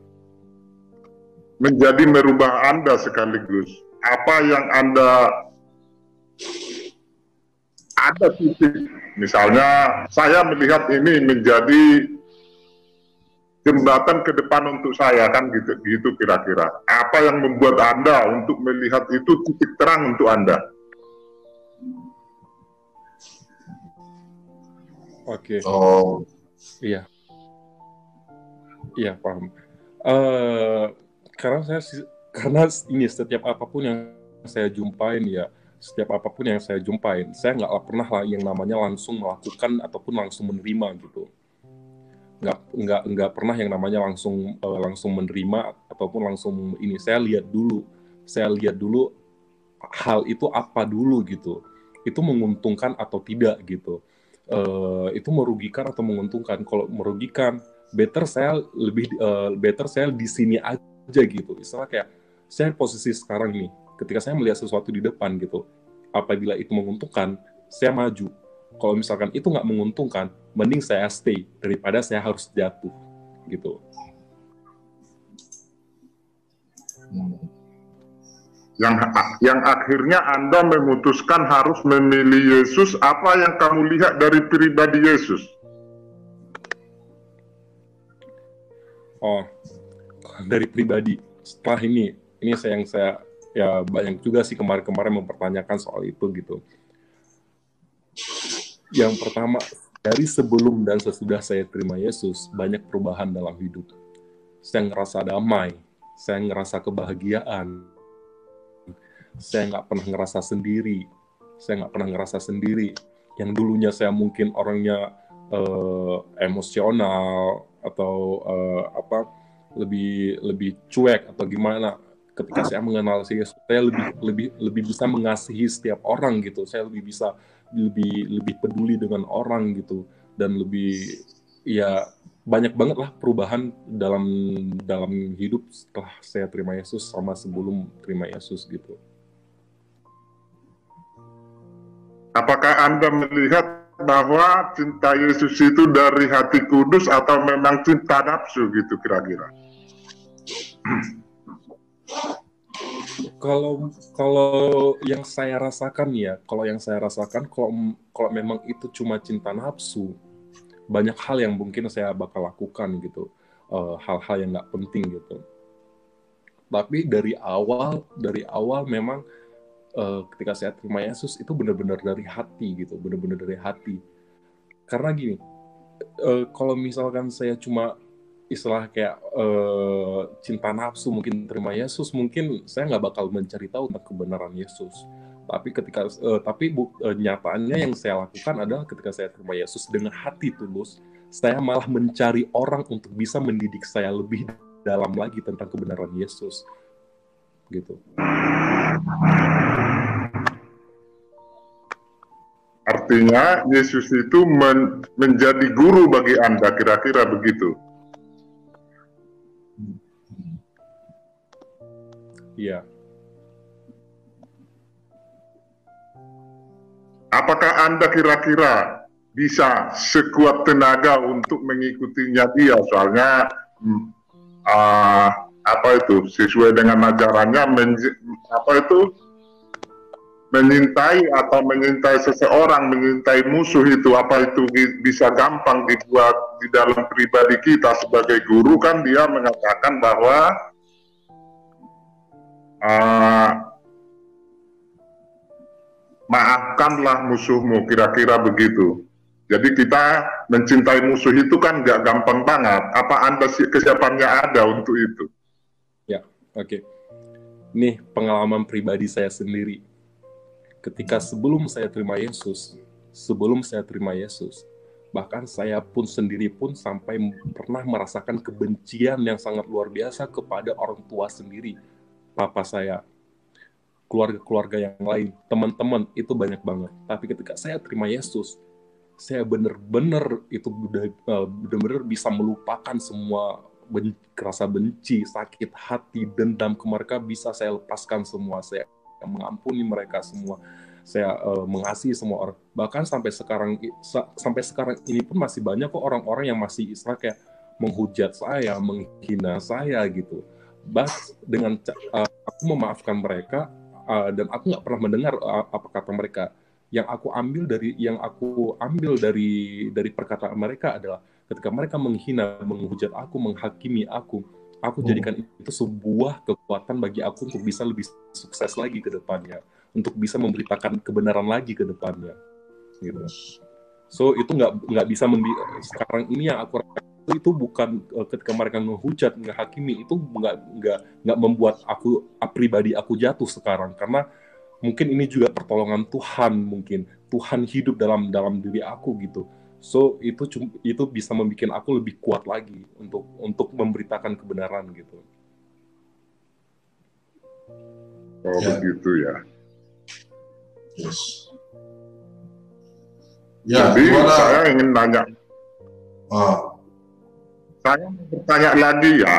menjadi merubah Anda sekaligus. Apa yang Anda ada titik? Misalnya saya melihat ini menjadi jembatan ke depan untuk saya, kan gitu kira-kira. Apa yang membuat Anda untuk melihat itu titik terang untuk Anda? Oke. Oh. Iya, paham. Karena ini setiap apapun yang saya jumpain ya, saya nggak pernah lah yang namanya langsung melakukan ataupun langsung menerima gitu. Nggak pernah yang namanya langsung menerima ataupun langsung ini. Saya lihat dulu hal itu apa dulu gitu. Itu menguntungkan atau tidak gitu. Itu merugikan atau menguntungkan. Kalau merugikan, better saya di sini aja gitu. Istilah kayak saya posisi sekarang nih, ketika saya melihat sesuatu di depan gitu, apabila itu menguntungkan, saya maju. Kalau misalkan itu nggak menguntungkan, mending saya stay daripada saya harus jatuh gitu. Yang akhirnya Anda memutuskan harus memilih Yesus. Apa yang kamu lihat dari pribadi Yesus? Oh, dari pribadi, setelah ini saya ya banyak juga sih kemarin mempertanyakan soal itu gitu. Yang pertama, dari sebelum dan sesudah saya terima Yesus, banyak perubahan dalam hidup. Saya ngerasa damai, saya ngerasa kebahagiaan, saya nggak pernah ngerasa sendiri. Yang dulunya saya mungkin orangnya emosional atau lebih cuek atau gimana, ketika saya mengenal Yesus, saya lebih bisa mengasihi setiap orang gitu. Saya lebih peduli dengan orang gitu, dan lebih, ya, banyak banget lah perubahan dalam hidup setelah saya terima Yesus sama sebelum terima Yesus gitu. Apakah Anda melihat bahwa cinta Yesus itu dari hati kudus atau memang cinta nafsu gitu kira-kira? Kalau yang saya rasakan kalau memang itu cuma cinta nafsu, banyak hal yang mungkin saya bakal lakukan gitu, hal-hal yang nggak penting gitu. Tapi dari awal memang ketika saya terima Yesus itu benar-benar dari hati gitu, benar-benar dari hati. Karena gini, kalau misalkan saya cuma istilah kayak cinta nafsu mungkin terima Yesus, mungkin saya nggak bakal mencari tahu tentang kebenaran Yesus. Tapi nyataannya yang saya lakukan adalah ketika saya terima Yesus dengan hati tulus, saya malah mencari orang untuk bisa mendidik saya lebih dalam lagi tentang kebenaran Yesus gitu. Artinya Yesus itu menjadi guru bagi Anda, kira-kira begitu? Iya. Apakah Anda kira-kira bisa sekuat tenaga untuk mengikutinya dia? Soalnya sesuai dengan ajarannya menyintai seseorang, menyintai musuh itu, apa itu bisa gampang dibuat di dalam pribadi kita. Sebagai guru kan dia mengatakan bahwa maafkanlah musuhmu, kira-kira begitu. Jadi kita mencintai musuh itu kan nggak gampang banget. Apa Anda kesiapannya ada untuk itu? Ya, oke. Nih pengalaman pribadi saya sendiri. Ketika sebelum saya terima Yesus, bahkan saya pun sendiri pun sampai pernah merasakan kebencian yang sangat luar biasa kepada orang tua sendiri, papa saya, keluarga-keluarga yang lain, teman-teman, itu banyak banget. Tapi ketika saya terima Yesus, saya benar-benar bisa melupakan semua rasa benci, sakit hati, dendam ke mereka, bisa saya lepaskan semua. Saya mengampuni mereka semua, saya mengasihi semua orang. Bahkan sampai sekarang ini pun masih banyak kok orang-orang yang masih istilah kayak menghujat saya, menghina saya gitu. Dengan aku memaafkan mereka, dan aku nggak pernah mendengar apa kata mereka. Yang aku ambil dari perkataan mereka adalah ketika mereka menghina, menghujat aku, menghakimi aku jadikan itu sebuah kekuatan bagi aku untuk bisa lebih sukses lagi ke depannya, untuk bisa memberitakan kebenaran lagi ke depannya, gitu. So itu nggak bisa sekarang ini yang aku rasakan itu bukan ketika mereka menghujat, menghakimi, itu nggak membuat pribadi aku jatuh sekarang, karena mungkin ini juga pertolongan Tuhan, mungkin Tuhan hidup dalam diri aku gitu. So itu bisa membuat aku lebih kuat lagi untuk memberitakan kebenaran gitu. Oh ya. Begitu ya. Yes. Ya, jadi saya ingin nanya. Saya mau bertanya lagi ya.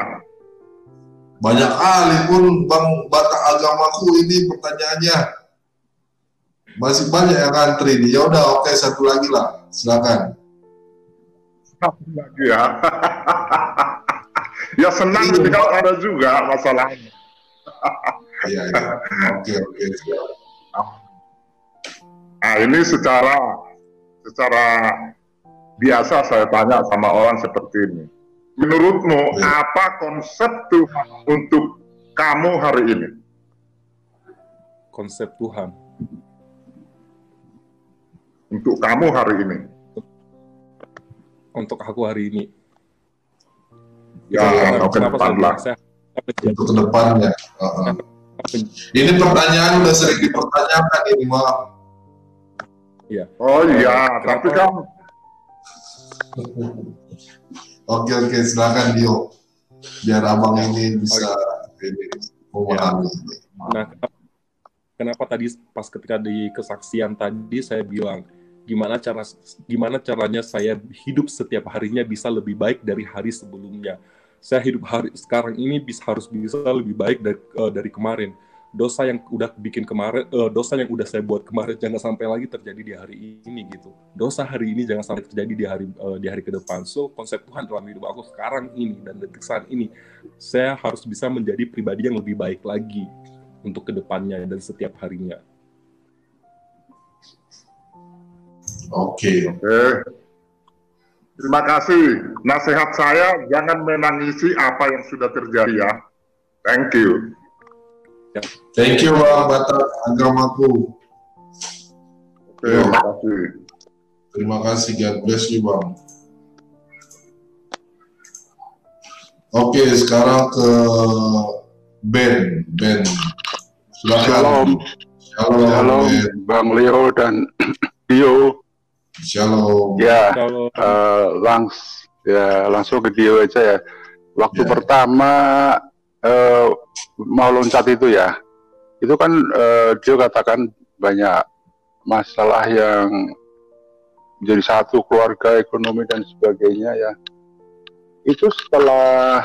Banyak kali pun Bang Batak Agamaku ini pertanyaannya. Masih banyak yang antri nih. Ya udah, oke, satu lagi lah. Silakan. Satu lagi ya. Ya senang kalau ada juga masalahnya. Iya. Oke. Nah, ini secara biasa saya tanya sama orang seperti ini. Menurutmu apa konsep Tuhan untuk kamu hari ini? Konsep Tuhan untuk kamu hari ini? Untuk aku hari ini. Ya, ke depan lah. Untuk ke depannya. Ini pertanyaan udah sering dipertanyakan ini, Mak. Iya. Oh iya, tapi kan. Oke, silakan Dio. Biar abang ini bisa. memahami. Nah, kenapa tadi pas ketika di kesaksian tadi saya bilang gimana caranya saya hidup setiap harinya bisa lebih baik dari hari sebelumnya. Saya hidup sekarang ini harus bisa lebih baik dari kemarin. Dosa yang udah dosa yang udah saya buat kemarin jangan sampai lagi terjadi di hari ini gitu. Dosa hari ini jangan sampai terjadi di hari ke depan. So konsep Tuhan dalam hidup aku sekarang ini dan detik saat ini, saya harus bisa menjadi pribadi yang lebih baik lagi untuk kedepannya dan setiap harinya. Oke. Terima kasih. Nasihat saya, jangan menangisi apa yang sudah terjadi ya. Thank you. Thank you Bang Batak Agamaku. Terima kasih. Terima kasih, God bless you Bang. Oke, sekarang ke Ben. Silakan. Shalom, Ben. Bang Leo dan Dio. Shalom. Ya, Shalom. langsung ke Dio aja ya. Waktu pertama mau loncat itu ya, itu kan Dio katakan banyak masalah yang menjadi satu, keluarga, ekonomi dan sebagainya ya. Itu setelah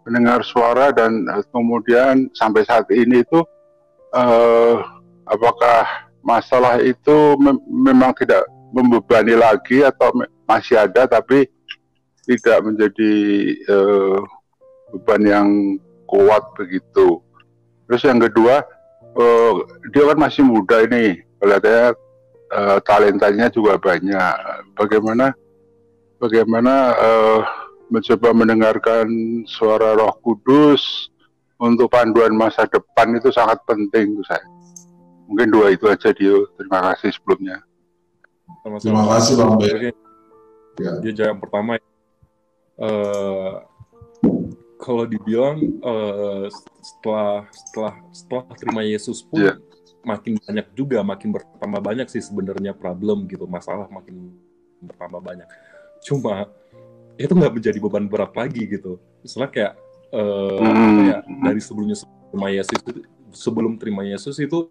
mendengar suara dan kemudian sampai saat ini itu apakah masalah itu memang tidak membebani lagi atau masih ada tapi tidak menjadi beban yang kuat begitu. Terus yang kedua, dia kan masih muda ini, kelihatannya talentanya juga banyak. Bagaimana mencoba mendengarkan suara Roh Kudus untuk panduan masa depan itu sangat penting untuk saya. Mungkin dua itu aja, Dio. Terima kasih sebelumnya. Terima kasih Bang Ben. Dia yang pertama, kalau dibilang setelah terima Yesus pun makin bertambah banyak sih sebenarnya problem gitu, masalah makin bertambah banyak. Cuma itu nggak menjadi beban berat lagi gitu. Misalnya kayak dari sebelum terima Yesus itu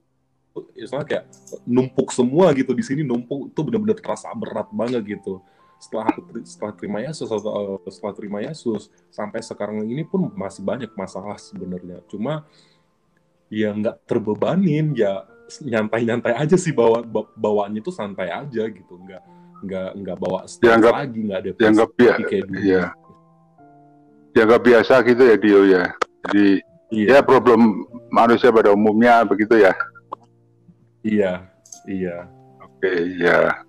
misalnya kayak numpuk semua gitu di sini, numpuk itu benar-benar terasa berat banget gitu. Setelah terima Yesus sampai sekarang ini pun masih banyak masalah sebenarnya. Cuma ya nggak terbebanin, ya nyantai-nyantai aja sih, bawaannya tuh santai aja gitu, nggak bawa stres lagi, nggak ada kayak dulu. Iya. Dianggap biasa gitu ya Dio ya. Jadi ya problem manusia pada umumnya begitu ya. Iya. Oke, ya.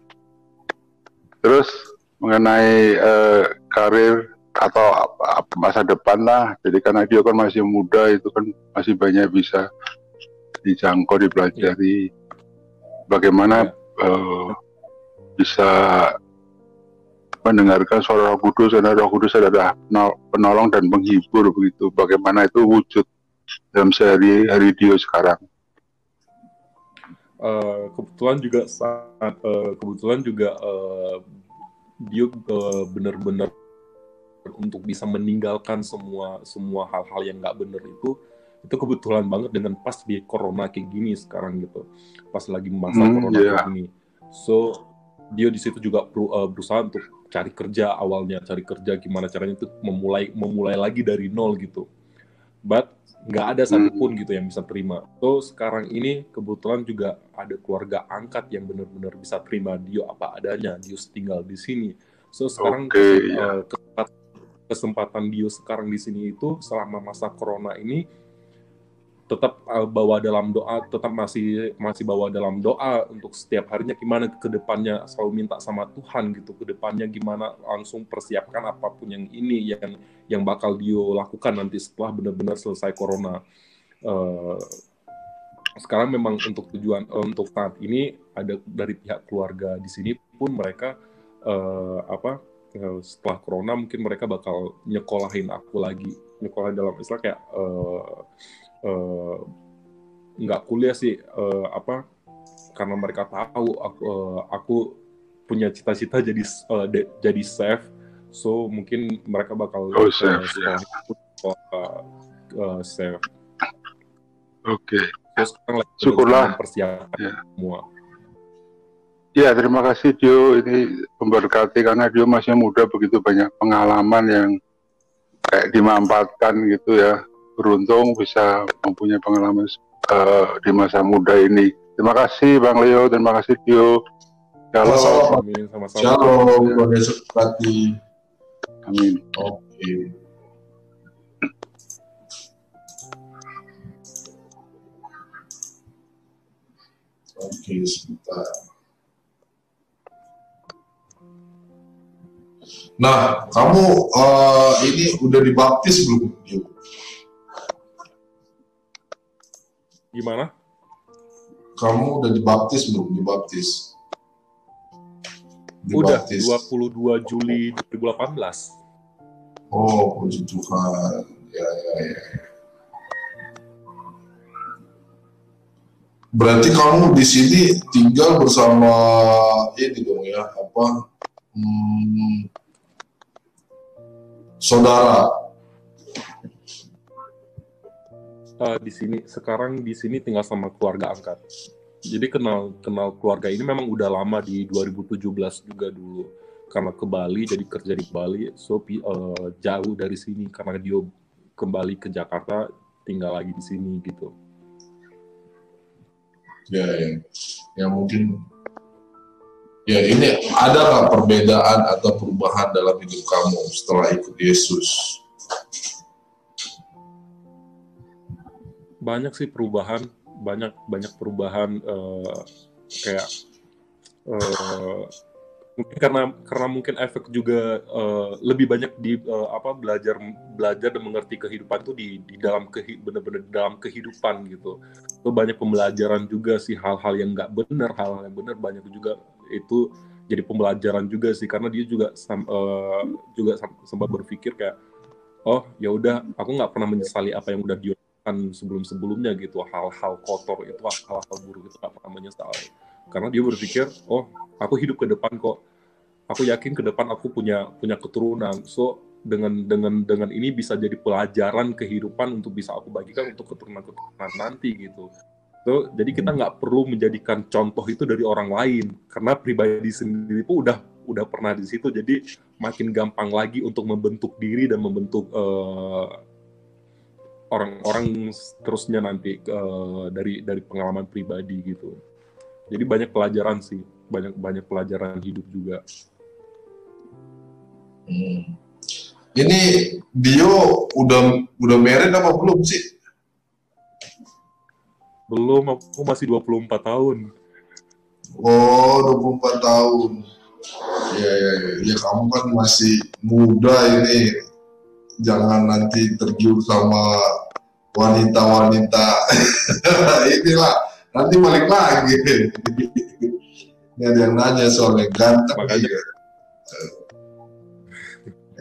Terus mengenai karir atau masa depan lah. Jadi karena Dio kan masih muda, itu kan masih banyak bisa dijangkau, dipelajari. Bagaimana bisa mendengarkan suara Roh Kudus, karena Roh Kudus adalah penolong dan penghibur begitu. Bagaimana itu wujud dalam sehari-hari Dio sekarang? Kebetulan juga Dio benar-benar untuk bisa meninggalkan semua hal-hal yang nggak benar itu kebetulan banget dengan pas di corona kayak gini sekarang gitu, pas lagi masa corona kayak gini. So Dio di situ juga berusaha untuk cari kerja gimana caranya itu memulai lagi dari nol gitu, but nggak ada satupun gitu yang bisa terima. So sekarang ini kebetulan juga ada keluarga angkat yang benar-benar bisa terima Dio apa adanya. Dio tinggal di sini. So sekarang kesempatan Dio sekarang di sini itu selama masa corona ini tetap bawa dalam doa, tetap masih bawa dalam doa untuk setiap harinya gimana ke depannya, selalu minta sama Tuhan gitu ke depannya gimana, langsung persiapkan apapun yang yang bakal Dio lakukan nanti setelah benar-benar selesai corona. Sekarang memang untuk tujuan untuk saat ini ada dari pihak keluarga di sini pun mereka setelah corona mungkin mereka bakal nyekolahin aku lagi, nyekolahin dalam istilah kayak nggak kuliah sih, karena mereka tahu aku punya cita-cita jadi chef, so mungkin mereka bakal sekolah chef. Oke. So sekarang lagi Syukurlah. mempersiapkan Ya. semua. Ya, terima kasih Dio. Ini memberkati karena Dio masih muda, begitu banyak pengalaman yang kayak dimanfaatkan gitu ya. Beruntung bisa mempunyai pengalaman di masa muda ini. Terima kasih Bang Leo, terima kasih Dio. Sama-sama. Amin, sama-sama. Shalom, Tuhan Yesus berkati. Amin. Oke. Oke, sebentar. Nah, kamu ini udah dibaptis belum? Gimana? Kamu udah dibaptis belum? Dibaptis. Udah, 22 Juli 2018. Oh, puji Tuhan. Ya. Berarti kamu di sini tinggal bersama ini dong ya, apa? Saudara. Sekarang di sini tinggal sama keluarga angkat. Jadi kenal keluarga ini memang udah lama di 2017 juga dulu. Karena ke Bali, jadi kerja di Bali, so jauh dari sini karena dia kembali ke Jakarta, tinggal lagi di sini gitu. Ya mungkin. Ya ini ada nggak perbedaan atau perubahan dalam hidup kamu setelah ikut Yesus? Banyak sih perubahan, banyak perubahan kayak mungkin karena mungkin efek juga lebih banyak di belajar dan mengerti kehidupan itu di dalam benar-benar dalam kehidupan gitu. So, banyak pembelajaran juga sih hal-hal yang nggak benar, hal-hal yang benar banyak juga itu jadi pembelajaran juga sih karena dia juga sempat berpikir kayak oh ya udah aku nggak pernah menyesali apa yang udah dilakukan sebelumnya gitu, hal-hal kotor itu, hal-hal buruk itu nggak pernah menyesali karena dia berpikir oh aku hidup ke depan kok, aku yakin ke depan aku punya keturunan, so dengan ini bisa jadi pelajaran kehidupan untuk bisa aku bagikan untuk keturunan nanti gitu. So, jadi kita nggak perlu menjadikan contoh itu dari orang lain karena pribadi sendiri pun udah pernah di situ, jadi makin gampang lagi untuk membentuk diri dan membentuk orang-orang terusnya nanti dari pengalaman pribadi gitu. Jadi banyak pelajaran sih, banyak pelajaran hidup juga. Ini Dio udah married apa belum sih? Belum, aku masih 24 tahun. Oh, 24 tahun. Ya kamu kan masih muda ini. Jangan nanti tergiur sama wanita-wanita. Inilah, nanti balik lagi. Ini ada yang nanya soalnya ganteng. Makanya ya.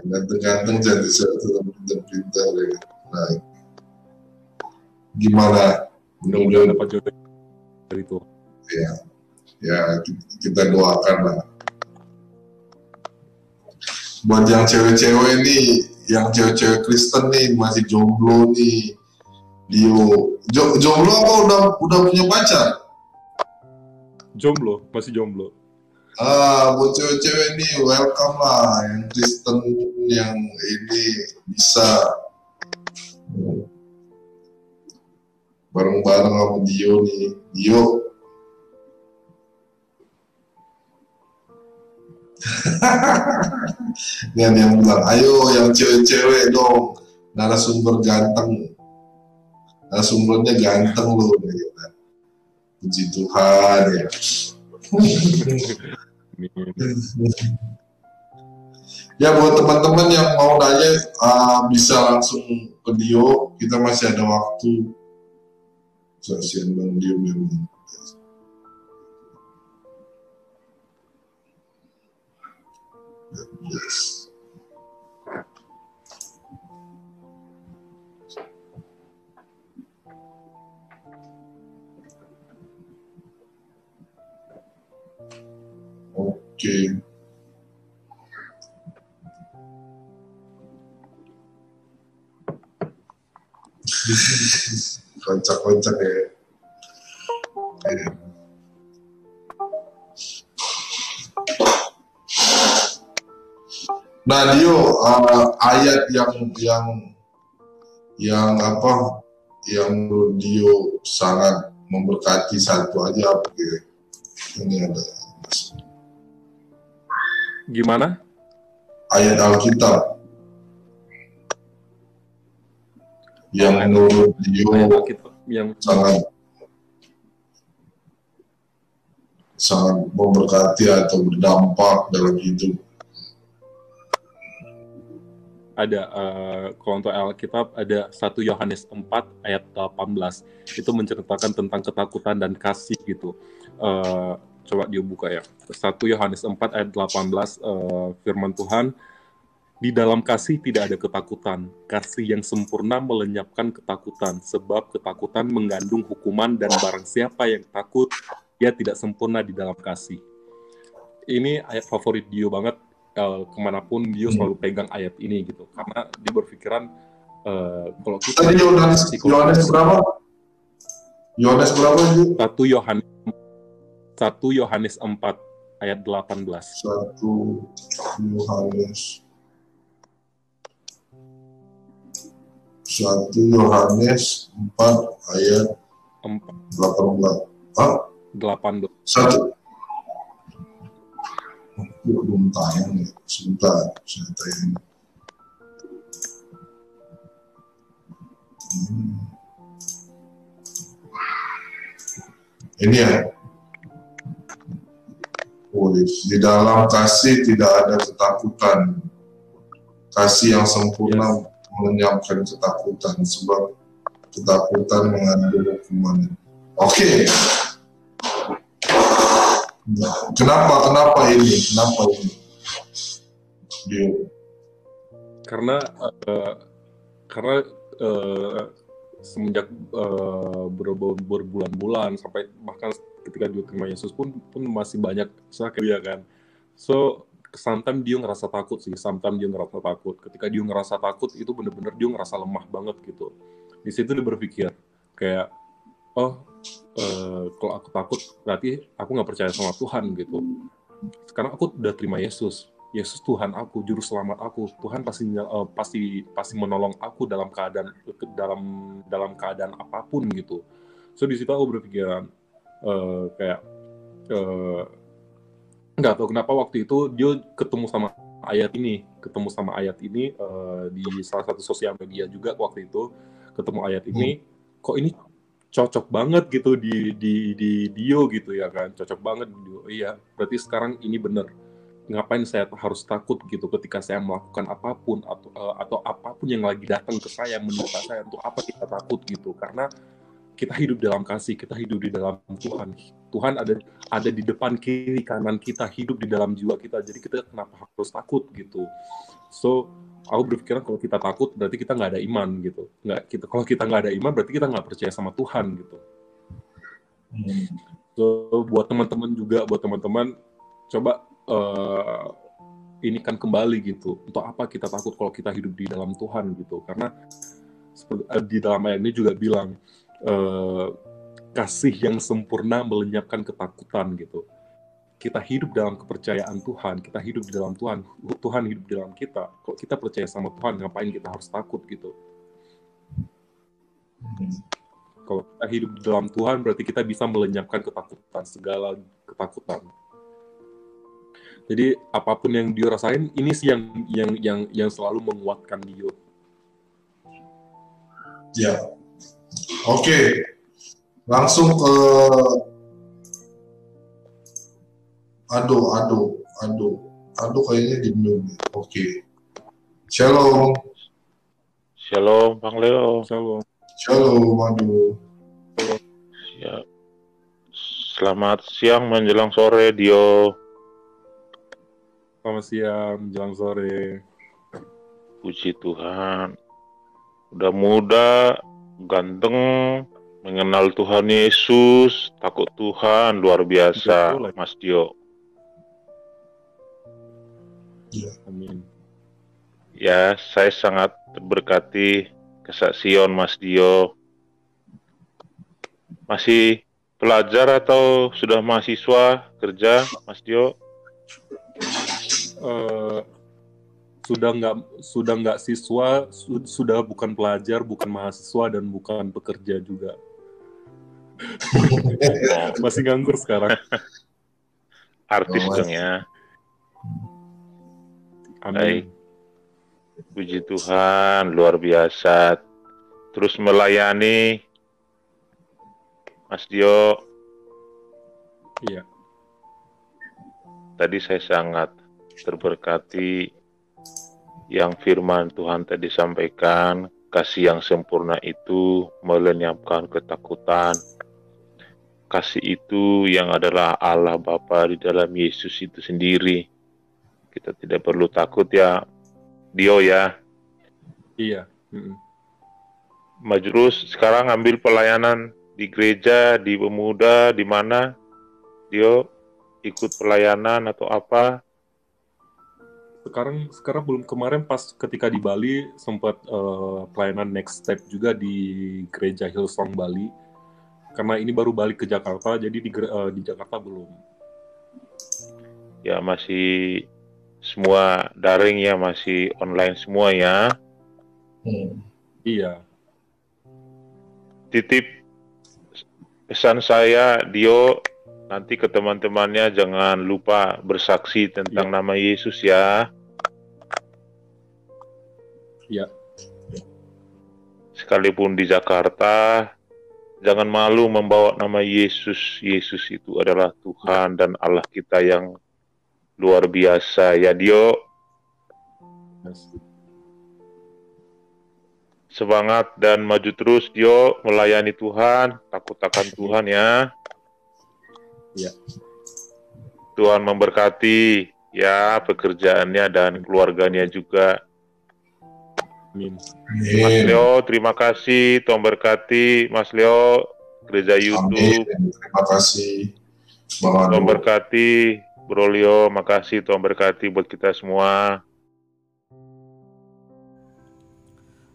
Ganteng-ganteng jadi satu pintar-pintar ya. Nah, gimana? mudah-mudahan dapat jodoh dari itu. Ya kita doakan lah. Buat yang cewek-cewek nih, yang cewek-cewek Kristen nih masih jomblo nih, Dio. Jomblo apa udah punya pacar? Jomblo, masih jomblo. Buat cewek-cewek nih welcome lah, yang Kristen yang ini bisa bareng-bareng sama Dio nih. Dio dan yang bilang ayo yang cewek-cewek dong, narasumber ganteng, narasumbernya ganteng loh gitu. Puji Tuhan ya. Ya buat teman-teman yang mau nanya bisa langsung ke Dio, kita masih ada waktu. Kasihan Bang Dio memang. Yes. Oke. kocak-kocak ya. Nah, Dio, ayat yang apa? Yang menurut Dio sangat memberkati satu aja apa gitu. Ini ada. Gimana? Ayat Alkitab yang menurut Dio Ayat Alkitab yang sangat memberkati atau berdampak dalam hidup. ada kalau untuk Alkitab ada 1 Yohanes 4 ayat 18 itu menceritakan tentang ketakutan dan kasih gitu. Coba dia buka ya. 1 Yohanes 4 ayat 18 firman Tuhan, di dalam kasih tidak ada ketakutan. Kasih yang sempurna melenyapkan ketakutan, sebab ketakutan mengandung hukuman dan barang siapa yang takut, dia tidak sempurna di dalam kasih. Ini ayat favorit Dio banget. Kemanapun Dio selalu pegang ayat ini gitu, karena dia berpikiran kalau kita tadi Yohanes berapa? Yohanes berapa itu? 1 Yohanes 4 ayat 18. 1 Yohanes 4 ayat 18. Hah? 18. 1. Belum tayang ya, sebentar saya tayang. Ini ya. Di dalam kasih tidak ada ketakutan. Kasih yang sempurna melenyapkan ketakutan, sebab ketakutan mengandung hukuman. Oke. Kenapa ini? Karena semenjak berbulan-bulan sampai bahkan ketika dia terima Yesus pun masih banyak sakit ya kan. So sometimes dia ngerasa takut sih, Ketika dia ngerasa takut itu benar-benar dia ngerasa lemah banget gitu. Di situ dia berpikir kayak kalau aku takut berarti aku nggak percaya sama Tuhan gitu. Sekarang aku udah terima Yesus Tuhan aku, juru selamat aku. Tuhan pasti menolong aku dalam keadaan apapun gitu. So di situ aku berpikiran nggak tahu kenapa waktu itu dia ketemu sama ayat ini di salah satu sosial media juga waktu itu ketemu ayat ini. Kok ini cocok banget gitu di Dio gitu ya kan, cocok banget di Dio. Iya, berarti sekarang ini benar. Ngapain saya harus takut gitu ketika saya melakukan apapun atau apapun yang lagi datang ke saya, menimpa saya, untuk apa kita takut gitu? Karena kita hidup dalam kasih, kita hidup di dalam Tuhan. Tuhan ada di depan, kiri, kanan kita, hidup di dalam jiwa kita. Jadi kita kenapa harus takut gitu? So aku berpikiran kalau kita takut berarti kita nggak ada iman gitu. Kalau kita nggak ada iman berarti kita nggak percaya sama Tuhan gitu. So buat teman-teman coba ini kan kembali gitu. Untuk apa kita takut kalau kita hidup di dalam Tuhan gitu? Karena di dalam ayat ini juga bilang kasih yang sempurna melenyapkan ketakutan gitu. Kita hidup dalam kepercayaan Tuhan, kita hidup di dalam Tuhan hidup di dalam kita. Kalau kita percaya sama Tuhan, ngapain kita harus takut gitu? Kalau kita hidup di dalam Tuhan, berarti kita bisa melenyapkan ketakutan, segala ketakutan. Jadi apapun yang dia rasain, ini sih yang selalu menguatkan dia. Ya, oke. Langsung ke Aduh kayaknya di belum. Oke. Shalom Bang Leo. Shalom, aduh. Ya. Selamat siang menjelang sore, Dio. Selamat siang menjelang sore. Puji Tuhan. Udah muda, ganteng, mengenal Tuhan Yesus, takut Tuhan, luar biasa, Betul, Mas Dio. Ya. Amin. Ya, saya sangat terberkati kesaksian Mas Dio. Masih pelajar atau sudah mahasiswa kerja, Mas Dio? Eh, sudah nggak siswa, sudah bukan pelajar, bukan mahasiswa, dan bukan pekerja juga. Masih nganggur sekarang. Artis Oh, dong ya. Amin. Puji Tuhan, luar biasa. Terus melayani, Mas Dio. Iya. Tadi saya sangat terberkati yang firman Tuhan tadi sampaikan, kasih yang sempurna itu melenyapkan ketakutan. Kasih itu yang adalah Allah Bapa di dalam Yesus itu sendiri. Kita tidak perlu takut ya, Dio ya. Iya. Maju terus, sekarang ambil pelayanan di gereja, di pemuda, di mana? Dio ikut pelayanan atau apa? Sekarang belum, kemarin pas ketika di Bali sempat pelayanan next step juga di gereja Hillsong Bali. Karena ini baru balik ke Jakarta, jadi di Jakarta belum. Ya masih semua daring ya, masih online semua ya. Iya. Titip pesan saya, Dio, nanti ke teman-temannya jangan lupa bersaksi tentang nama Yesus ya. Iya. Sekalipun di Jakarta, jangan malu membawa nama Yesus. Yesus itu adalah Tuhan dan Allah kita yang luar biasa ya, Dio. Semangat dan maju terus, Dio, melayani Tuhan, takut akan Tuhan ya. Ya. Tuhan memberkati ya pekerjaannya dan keluarganya juga. Amin. Mas Leo, terima kasih. Tuhan berkati, Mas Leo, gereja YouTube. Amin. Terima kasih. Tuhan berkati, Bro Leo, makasih. Tuhan berkati buat kita semua.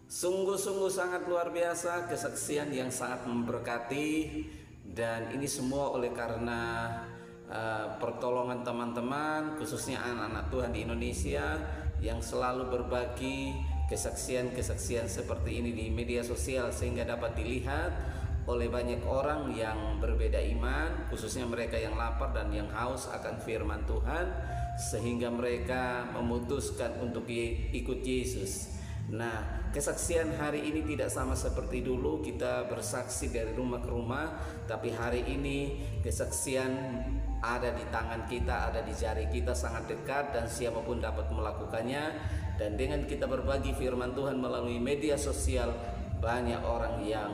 Sungguh-sungguh sangat luar biasa, kesaksian yang sangat memberkati, dan ini semua oleh karena pertolongan teman-teman, khususnya anak-anak Tuhan di Indonesia yang selalu berbagi kesaksian-kesaksian seperti ini di media sosial, sehingga dapat dilihat oleh banyak orang yang berbeda iman, khususnya mereka yang lapar dan yang haus akan firman Tuhan, sehingga mereka memutuskan untuk ikut Yesus. Nah, kesaksian hari ini tidak sama seperti dulu kita bersaksi dari rumah ke rumah, tapi hari ini kesaksian ada di tangan kita, ada di jari kita, sangat dekat, dan siapapun dapat melakukannya. Dan dengan kita berbagi firman Tuhan melalui media sosial, banyak orang yang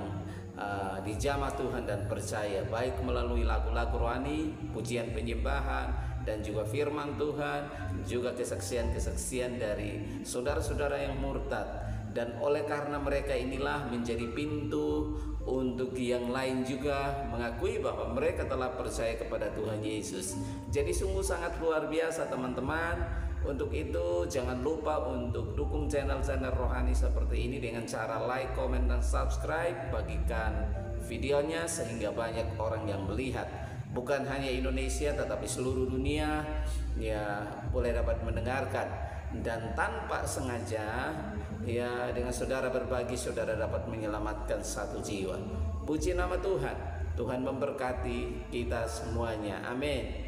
dijamah Tuhan dan percaya, baik melalui lagu-lagu rohani, pujian penyembahan, dan juga firman Tuhan, juga kesaksian-kesaksian dari saudara-saudara yang murtad. Dan oleh karena mereka inilah menjadi pintu untuk yang lain juga mengakui bahwa mereka telah percaya kepada Tuhan Yesus. Jadi sungguh sangat luar biasa teman-teman. Untuk itu jangan lupa untuk dukung channel-channel rohani seperti ini dengan cara like, komen, dan subscribe. Bagikan videonya sehingga banyak orang yang melihat. Bukan hanya Indonesia tetapi seluruh dunia ya boleh dapat mendengarkan. Dan tanpa sengaja ya dengan saudara berbagi, saudara dapat menyelamatkan satu jiwa. Puji nama Tuhan. Tuhan memberkati kita semuanya. Amin.